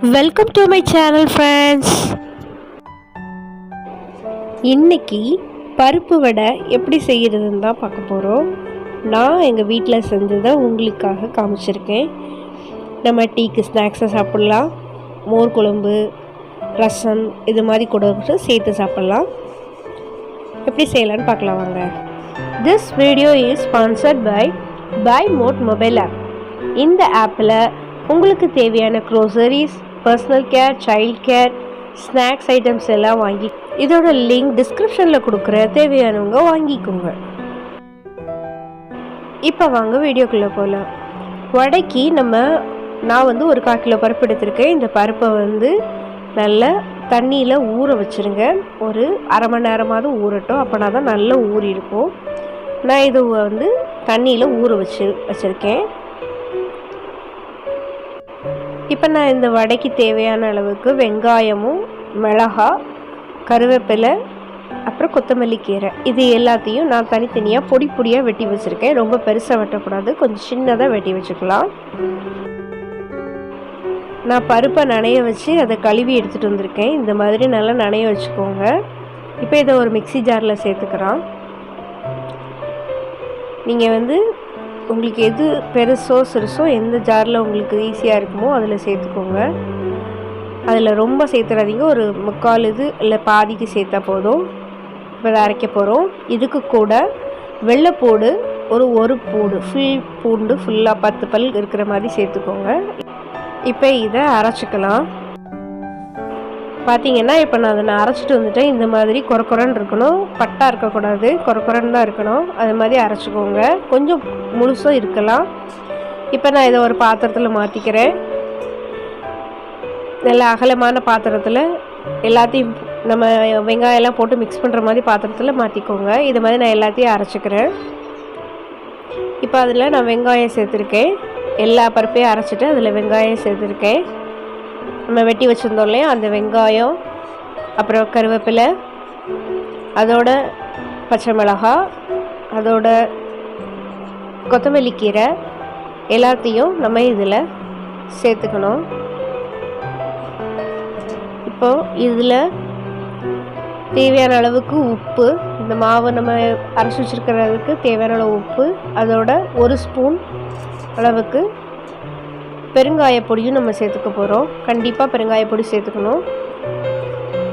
Welcome to my channel friends. இன்னைக்கு பருப்பு வடை எப்படி செய்கிறதுன்னு தான் பார்க்க போகிறோம். நான் எங்கள் வீட்டில் செஞ்சதை உங்களுக்காக காமிச்சிருக்கேன். நம்ம டீக்கு ஸ்நாக்ஸை சாப்பிட்லாம், மோர் குழம்பு, ரசம் இது மாதிரி கூட சேர்த்து சாப்பிட்லாம். எப்படி செய்யலான்னு பார்க்கலாம் வாங்க. This video is sponsored by Mod mobile app. இந்த ஆப்பில் உங்களுக்கு தேவையான groceries, personal care, child care, snacks items எல்லாம் வாங்கி இதோட லிங்க் டிஸ்கிரிப்ஷனில் கொடுக்குற, தேவையானவங்க வாங்கிக்கோங்க. இப்போ வாங்க வீடியோக்குள்ளே போகலாம். வடைக்கு நான் வந்து ஒரு 1/4 கிலோ பருப்பு எடுத்திருக்கேன். இந்த பருப்பை வந்து நல்லா தண்ணியில் ஊற வச்சுருங்க. ஒரு அரை மணி நேரமாவது ஊறட்டும், அப்போனா தான் நல்லா ஊறி இருக்கும். நான் இது வந்து தண்ணியில் ஊற வச்சுருக்கேன். இப்போ நான் இந்த வடைக்கு தேவையான அளவுக்கு வெங்காயமும், மிளகாய், கருவேப்பிலை, அப்புறம் கொத்தமல்லி கீரை இது எல்லாத்தையும் நான் தனித்தனியாக பொடியாக வெட்டி வச்சுருக்கேன். ரொம்ப பெருசாக வெட்டக்கூடாது, கொஞ்சம் சின்னதாக வெட்டி வச்சுக்கலாம். நான் பருப்பை நனைய வச்சு அதை கழுவி எடுத்துகிட்டு வந்திருக்கேன். இந்த மாதிரி நல்லா நனைய வச்சுக்கோங்க. இப்போ இதை ஒரு மிக்ஸி ஜாரில் சேர்த்துக்கிறோம். நீங்கள் வந்து உங்களுக்கு எது பெருசோ சிறுசோ எந்த ஜாரில் உங்களுக்கு ஈஸியாக இருக்குமோ அதில் சேர்த்துக்கோங்க. அதில் ரொம்ப சேர்த்துறாதீங்க, ஒரு 3/4 இது இல்லை பாதிக்கு சேர்த்தா போதும். இப்போ இதை அரைக்க போகிறோம். இதுக்கு கூட வெள்ளைப்பூடு ஒரு பூண்டு, பூண்டு ஃபுல்லாக 10 பல் இருக்கிற மாதிரி சேர்த்துக்கோங்க. இப்போ இதை அரைச்சிக்கலாம். பார்த்தீங்கன்னா இப்போ நான் அரைச்சிட்டு வந்துட்டேன். இந்த மாதிரி கொரன்னு இருக்கணும், பட்டா இருக்கக்கூடாது, கொரன்னு தான் இருக்கணும். அது மாதிரி அரைச்சிக்கோங்க. கொஞ்சம் முழுசும் இருக்கலாம். இப்போ நான் இதை ஒரு பாத்திரத்தில் மாற்றிக்கிறேன். நல்ல அகலமான பாத்திரத்தில் எல்லாத்தையும் நம்ம வெங்காயம்லாம் போட்டு மிக்ஸ் பண்ணுற மாதிரி பாத்திரத்தில் மாற்றிக்கோங்க. இது மாதிரி நான் எல்லாத்தையும் அரைச்சிக்கிறேன். இப்போ அதில் நான் வெங்காயம் சேர்த்துருக்கேன். எல்லா பருப்பையும் அரைச்சிட்டு அதில் வெங்காயம் சேர்த்துருக்கேன். நம்ம வெட்டி வச்சுருந்தோம் இல்லையா, அந்த வெங்காயம், அப்புறம் கருவேப்பிலை, அதோட பச்சை மிளகாய், அதோட கொத்தமல்லி கீரை எல்லாத்தையும் நம்ம இதில் சேர்த்துக்கணும். இப்போது இதில் தேவையான அளவுக்கு உப்பு, இந்த மாவு நம்ம அரைச்சி வச்சுருக்கிறதுக்கு தேவையான அளவு உப்பு, அதோட 1 ஸ்பூன் அளவுக்கு பெருங்காயப்பொடியும் நம்ம சேர்த்துக்க போகிறோம். கண்டிப்பாக பெருங்காயப்பொடி சேர்த்துக்கணும்.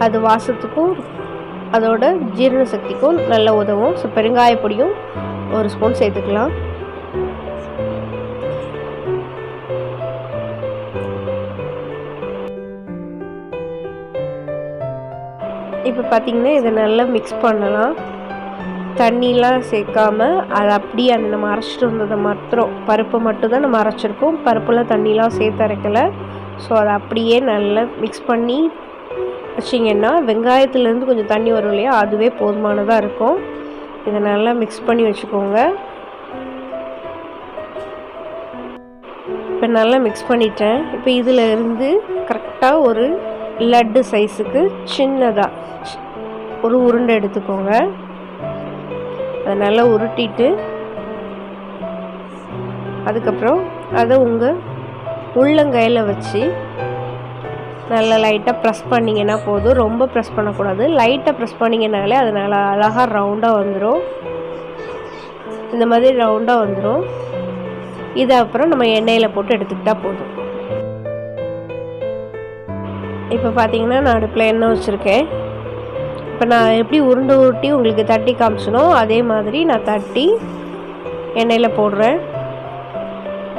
அது வாசத்துக்கும் அதோட ஜீரண சக்திக்கும் நல்ல உதவும். ஸோ பெருங்காயப்பொடியும் 1 ஸ்பூன் சேர்த்துக்கலாம். இப்போ பார்த்திங்கன்னா இதை நல்லா மிக்ஸ் பண்ணலாம். தண்ணிலாம் சேர்க்காமல் அதை அப்படியே நம்ம அரைச்சிட்டு வந்ததை மாத்திரம், பருப்பு மட்டும் தான் நம்ம அரைச்சிருக்கோம், பருப்பில் தண்ணிலாம் சேர்த்து அரைக்கலை. ஸோ அதை அப்படியே நல்லா மிக்ஸ் பண்ணி வச்சிங்கன்னா வெங்காயத்துலேருந்து கொஞ்சம் தண்ணி வரும் இல்லையா, அதுவே போதுமானதாக இருக்கும். இதை நல்லா மிக்ஸ் பண்ணி வச்சுக்கோங்க. இப்போ நல்லா மிக்ஸ் பண்ணிட்டேன். இப்போ இதில் இருந்து கரெக்டாக ஒரு லட்டு சைஸுக்கு சின்னதாக ஒரு உருண்டை எடுத்துக்கோங்க. அதை நல்லா உருட்டிட்டு அதுக்கப்புறம் அதை உங்கள் உள்ளங்கையில் வச்சு நல்லா லைட்டாக ப்ரெஸ் பண்ணிங்கன்னா போதும். ரொம்ப ப்ரெஸ் பண்ணக்கூடாது, லைட்டாக ப்ரெஸ் பண்ணிங்கனாலே அது நல்லா அழகாக ரவுண்டாக வந்துடும். இந்த மாதிரி ரவுண்டாக வந்துடும். இதை அப்புறம் நம்ம எண்ணெயில் போட்டு எடுத்துக்கிட்டால் போதும். இப்போ பார்த்தீங்கன்னா நான் அடுப்பில் எண்ணெய் வச்சுருக்கேன். இப்போ நான் எப்படி உருட்டி உங்களுக்கு தட்டி காமிச்சனோ அதே மாதிரி நான் தட்டி எண்ணெயில் போடுறேன்.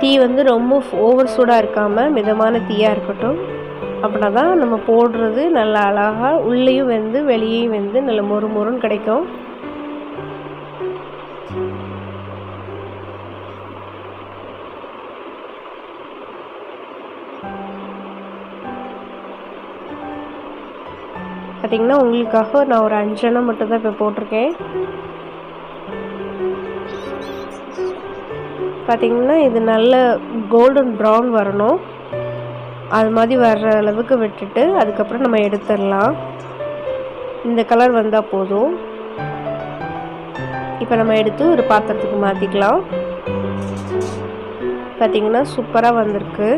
தீ வந்து ரொம்ப ஓவர் சூடாக இருக்காமல் மிதமான தீயாக இருக்கட்டும். அப்படின்னா தான் நம்ம போடுறது நல்லா அழகாக உள்ளேயும் வெந்து வெளியேயும் வெந்து நல்ல மொறுன்னு கிடைக்கும். பார்த்திங்கன்னா உங்களுக்காக நான் ஒரு 5 எண்ணெய் மட்டும்தான் இப்போ போட்டிருக்கேன். பார்த்திங்கன்னா இது நல்ல கோல்டன் ப்ரௌன் வரணும். அது மாதிரி வர்ற அளவுக்கு விட்டுட்டு அதுக்கப்புறம் நம்ம எடுத்துடலாம். இந்த கலர் வந்தால் போதும். இப்போ நம்ம எடுத்து ஒரு பாத்திரத்துக்கு மாற்றிக்கலாம். பார்த்திங்கன்னா சூப்பராக வந்திருக்கு.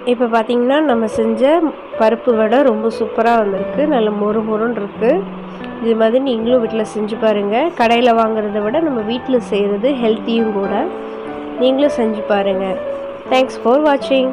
இப்போ பார்த்திங்கன்னா நம்ம செஞ்ச பருப்பு வடை ரொம்ப சூப்பராக வந்திருக்கு. நல்ல மொறு மொறுன்னு இருக்குது. இது மாதிரி நீங்களும் வீட்டில் செஞ்சு பாருங்கள். கடையில் வாங்குறத விட நம்ம வீட்டில் செய்கிறது ஹெல்த்தியும் கூட. நீங்களும் செஞ்சு பாருங்கள். தேங்க்ஸ் ஃபார் வாட்சிங்.